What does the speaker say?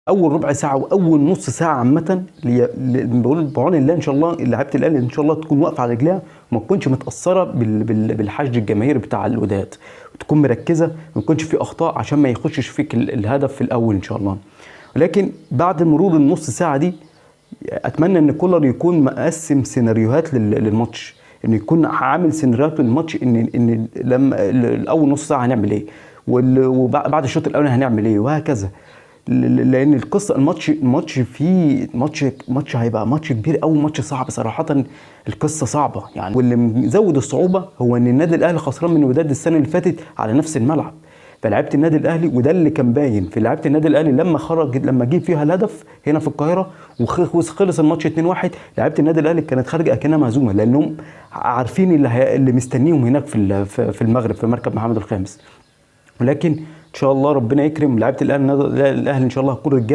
اول ربع ساعه واول نص ساعه عامه بقول بعون الله ان شاء الله لعيبه الاهلي ان شاء الله تكون واقفه على رجليها وما تكونش متاثره بالحشد الجماهيري بتاع الوداد، وتكون مركزه وما يكونش في اخطاء عشان ما يخشش فيك الهدف في الاول ان شاء الله. ولكن بعد مرور النص ساعه دي اتمنى ان كولر يكون مقسم سيناريوهات للماتش، انه يكون عامل سيناريوهات للماتش ان لما الاول نص ساعه هنعمل ايه وبعد الشوط الاول هنعمل ايه وهكذا. لان القصه الماتش فيه ماتش هيبقى ماتش كبير قوي، ماتش صعب صراحه. القصه صعبه يعني، واللي مزود الصعوبه هو ان النادي الاهلي خسران من الوداد السنه اللي فاتت على نفس الملعب. فلعيبه النادي الاهلي، وده اللي كان باين في لعيبه النادي الاهلي لما جه فيها الهدف هنا في القاهره وخلص الماتش 2-1، لعيبه النادي الاهلي كانت خارجه اكنها مهزومه، لانهم عارفين اللي مستنيهم هناك في المغرب في مركب محمد الخامس. ولكن ان شاء الله ربنا يكرم لعيبه الاهلي ان شاء الله هتكون رجاله.